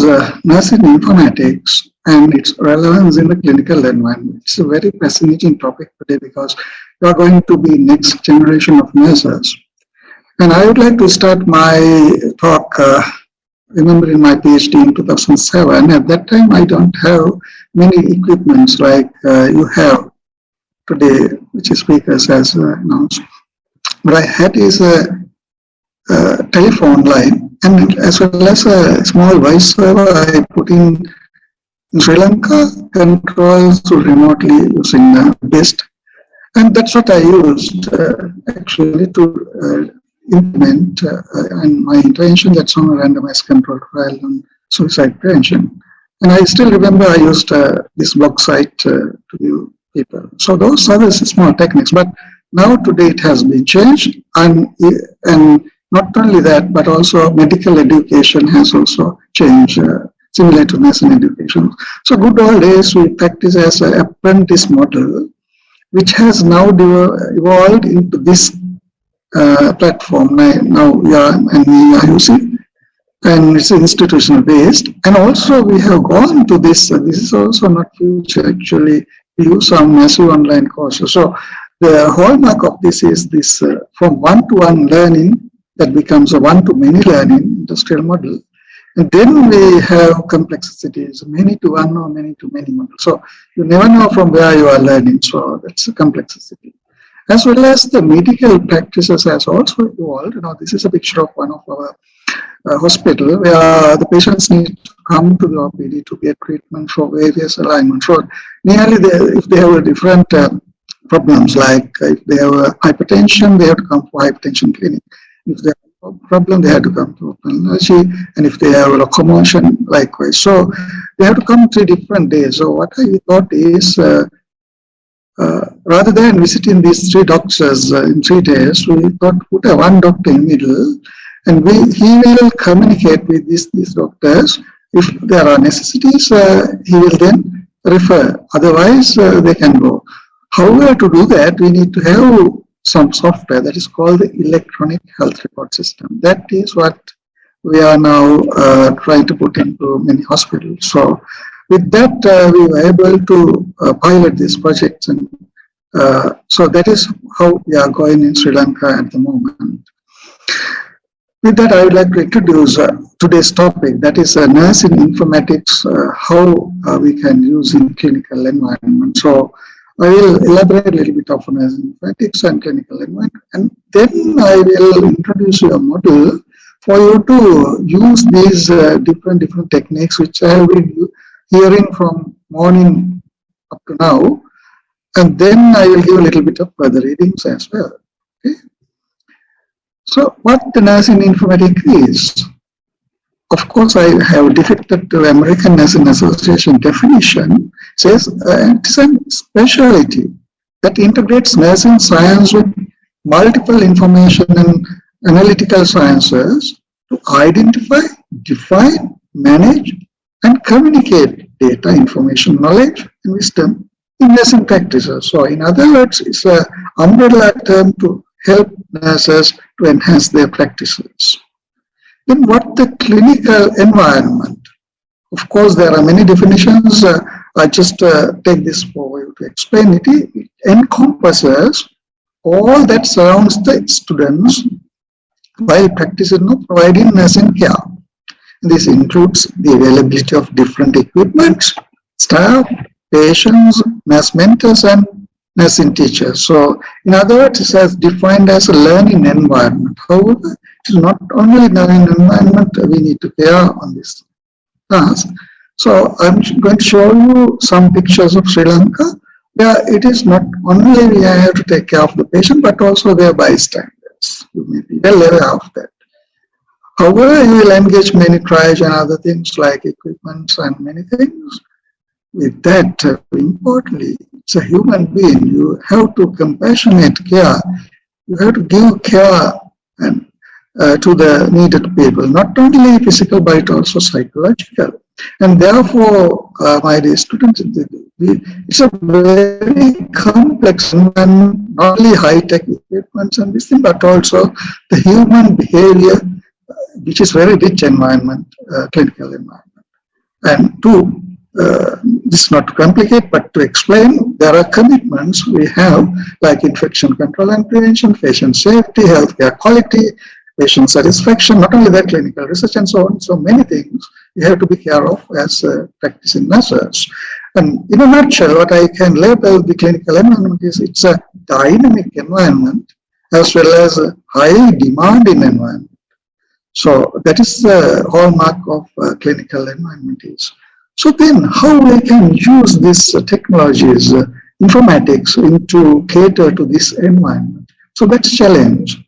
was nursing informatics and its relevance in the clinical environment. It's a very fascinating topic today because we are going to be next generation of nurses. And I would like to start my talk, remembering my PhD in 2007. At that time, I don't have many equipments like you have today, which is speakers has announced. What I had is a telephone line, and as well as a small voice server I put in Sri Lanka, controls remotely using BIST. And that's what I used actually to implement and my intervention that's on a randomized controlled trial on suicide prevention. And I still remember I used this blog site to view people. So those are the small techniques, but now today it has been changed, and not only that, but also medical education has also changed, similar to nursing education. So good old days we practice as an apprentice model, which has now evolved into this platform. Now we are using, and it's institutional based. And also we have gone to this. This is also not future actually. We use some massive online courses. So the hallmark of this is this from one-to-one learning that becomes a one-to-many learning industrial model. And then we have complexities, many-to-one or many-to-many model. So you never know from where you are learning. So that's a complexity. As well as the medical practices has also evolved. You know, this is a picture of one of our hospital where the patients need to come to the OPD to get treatment for various alignments. So nearly if they have a different problems, like if they have a hypertension, they have to come for hypertension clinic. If they have a problem, they have to come to open allergy, and if they have a locomotion, likewise. So they have to come 3 different days. So what I thought is, rather than visiting these 3 doctors in 3 days, we thought put a one doctor in the middle, and he will communicate with these doctors. If there are necessities, he will then refer. Otherwise, they can go. However, to do that, we need to have some software that is called the electronic health record system. That is what we are now trying to put into many hospitals. So with that, we were able to pilot these projects, and so that is how we are going in Sri Lanka at the moment. With that, I would like to introduce today's topic, that is nursing informatics, how we can use in clinical environment. So I will elaborate a little bit of nursing informatics and clinical environment, and then I will introduce you a model for you to use these different techniques which I have been hearing from morning up to now, and then I will give a little bit of further readings as well. Okay. So what the nursing informatics is? Of course, I have depicted the American Nursing Association definition. Says it's a specialty that integrates nursing science with multiple information and analytical sciences to identify, define, manage, and communicate data, information, knowledge, and wisdom in nursing practices. So in other words, it's an umbrella term to help nurses to enhance their practices. Then what the clinical environment? Of course, there are many definitions. I just take this for you to explain it. It encompasses all that surrounds the students while practicing or providing nursing care. This includes the availability of different equipment, staff, patients, nurse mentors, and nursing teachers. So, in other words, it is defined as a learning environment. However, it is not only learning environment, we need to care on this task. So, I'm going to show you some pictures of Sri Lanka, where it is not only we have to take care of the patient, but also their bystanders. You may be well aware of that. However, you will engage many triage and other things like equipment and many things. With that, importantly, it's a human being. You have to compassionate care. You have to give care and to the needed people, not only physical but also psychological. And therefore, my dear students, it's a very complex environment, not only high-tech equipment and this thing, but also the human behavior, which is very rich environment, clinical environment. And to, this is not to complicate, but to explain, there are commitments we have, like infection control and prevention, patient safety, healthcare quality, patient satisfaction, not only that, clinical research and so on. So many things you have to be care of as practicing nurses. And in a nutshell, what I can label the clinical environment is it's a dynamic environment as well as a high demanding environment. So that is the hallmark of clinical environment is. So then how we can use these technologies, informatics, to cater to this environment? So that's challenge.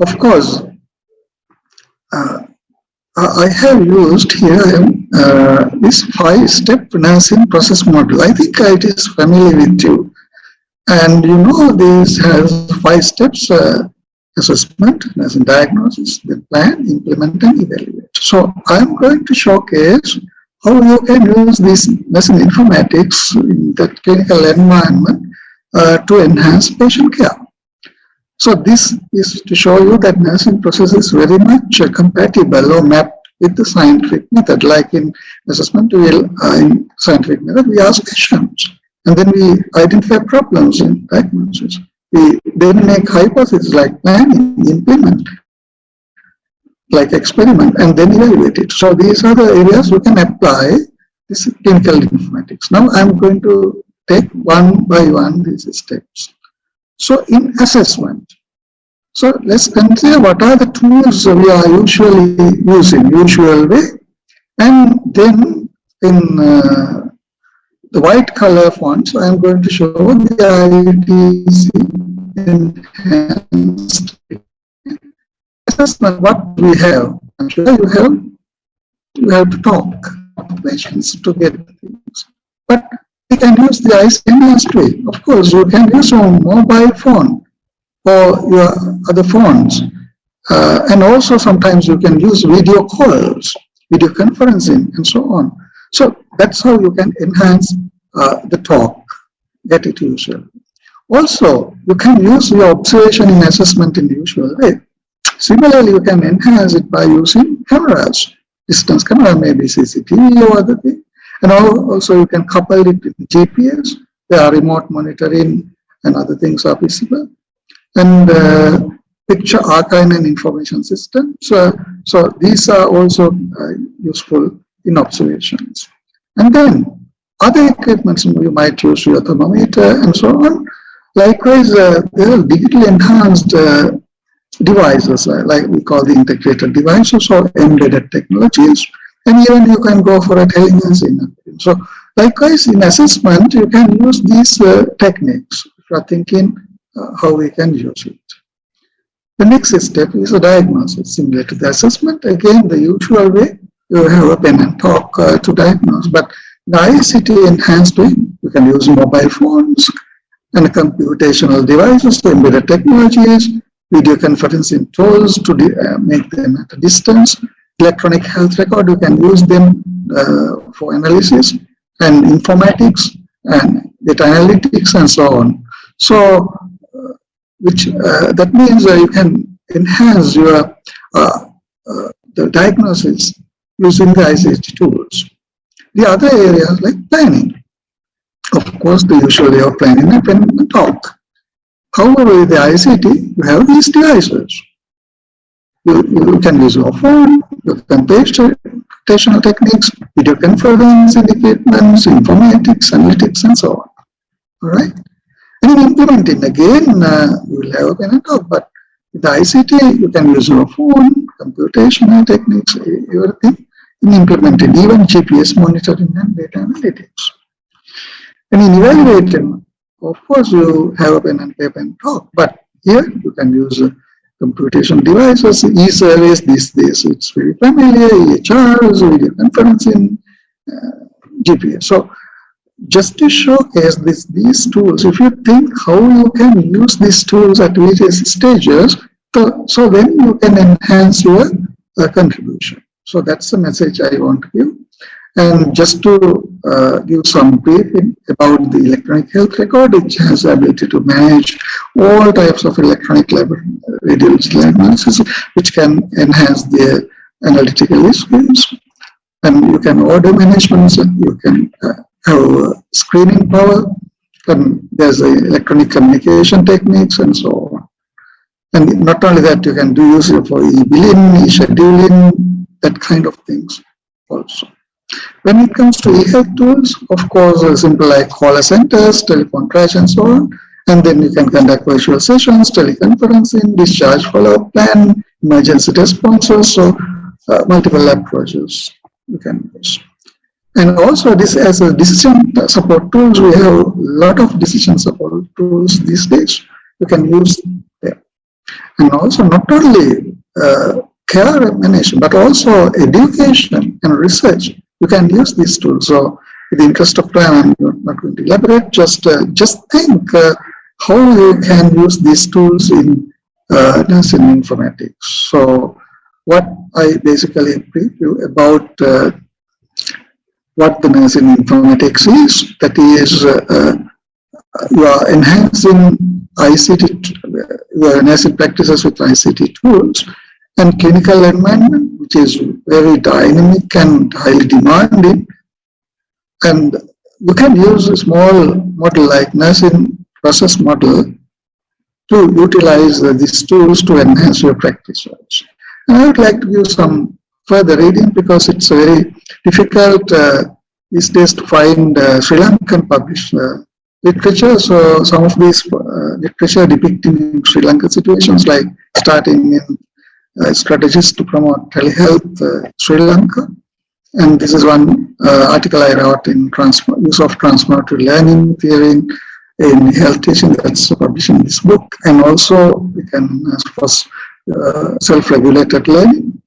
Of course, I have used here this 5-step nursing process model. I think it is familiar with you. And you know this has 5 steps: assessment, nursing diagnosis, then plan, implement, and evaluate. So I'm going to showcase how you can use this nursing informatics in that clinical environment to enhance patient care. So this is to show you that nursing process is very much compatible or mapped with the scientific method. Like in assessment, in scientific method, we ask questions and then we identify problems in diagnosis. We then make hypotheses like planning, implement, like experiment, and then evaluate it. So these are the areas we can apply this clinical informatics. Now I'm going to take one by one these steps. So in assessment, so let's consider what are the tools we are usually using, usual way, and then in the white color fonts, I'm going to show the ITC enhanced assessment. What we have, I'm sure you have to talk to patients to get things, but you can use the ITC enhanced way. Of course, you can use your mobile phone or your other phones, and also sometimes you can use video calls, video conferencing, and so on. So that's how you can enhance the talk, get it usual. Also, you can use your observation in assessment in the usual way. Similarly, you can enhance it by using cameras. Distance camera, maybe CCTV or other thing. And also you can couple it with GPS. There are remote monitoring and other things are visible. And picture archiving and information systems. So these are also useful in observations. And then other equipments you might use, your thermometer and so on. Likewise, there are digitally enhanced devices, like we call the integrated devices or embedded technologies. And even you can go for a telemedicine. So likewise, in assessment, you can use these techniques if you are thinking how we can use it. The next step is a diagnosis. Similar to the assessment, again, the usual way, you have a pen and talk to diagnose. But the ICT enhanced way, you can use mobile phones and computational devices, embedded technologies, video conferencing tools to make them at a distance, electronic health record, you can use them for analysis, and informatics and data analytics and so on. So, that means you can enhance your the diagnosis using the ICT tools. The other areas like planning. Of course, the usual way of planning and pen and talk. However, with the ICT, you have these devices. You can use your phone, you can computational techniques, video conferencing equipments, informatics, analytics, and so on. All right. And in implementing, again, you will have a pen and talk, but with the ICT, you can use your phone, computational techniques, everything in implementing, even GPS monitoring and data analytics. And in evaluating, of course, you have a pen and paper and talk, but here you can use computation devices, e-service, these days it's very familiar, EHRs, video conferencing, GPS. So just to showcase these tools, if you think how you can use these tools at various stages, so then you can enhance your contribution. So that's the message I want to give. And just to give some briefing about the electronic health record, which has the ability to manage all types of electronic radiological analysis, which can enhance the analytical skills. And can order management, you can have screening power, and there's electronic communication techniques and so on. And not only that, you can do use it for e-billing, e-scheduling, that kind of things also. When it comes to e-health tools, of course, simple like caller centers, telephone trash, and so on. And then you can conduct virtual sessions, teleconferencing, discharge follow-up plan, emergency responses, so multiple approaches you can use. And also this as a decision support tools, we have a lot of decision support tools these days. You can use them. And also not only care management, but also education and research. You can use these tools. So in the interest of time, I'm not going to elaborate, just think how you can use these tools in nursing informatics. So what I basically brief you about what the nursing informatics is, that is you are enhancing ICT, your nursing practices with ICT tools, and clinical environment, which is very dynamic and highly demanding. And you can use a small model like nursing process model to utilize these tools to enhance your practice. And I would like to give some further reading because it's very difficult these days to find Sri Lankan published literature. So some of these literature depicting Sri Lankan situations, like starting in strategies to promote telehealth Sri Lanka. And this is one article I wrote in use of transformative learning theory in health teaching, that's published in this book. And also we can ask for self-regulated learning.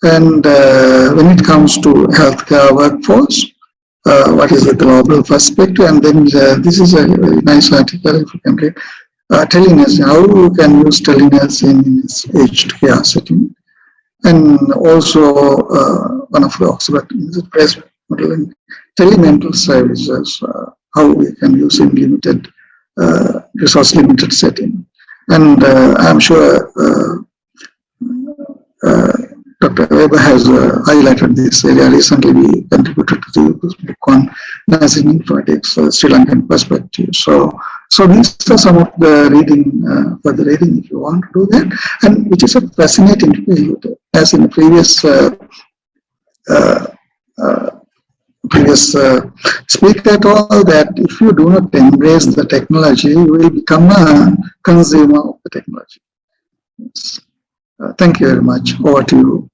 And when it comes to healthcare workforce, what is the global perspective? And then this is a very nice article, if you can read, telemedicine, how you can use telemedicine in aged care setting. And also one of the Oxford Press model in telemental services, how we can use in limited, resource limited setting. And I'm sure Dr. Weber has highlighted this area. Recently, we contributed to this book on nursing informatics, Sri Lankan perspective. So these are some of the reading, further reading if you want to do that, and which is a fascinating field. As in the previous speaker told, that if you do not embrace the technology, you will become a consumer of the technology. Yes. Thank you very much. Over to you.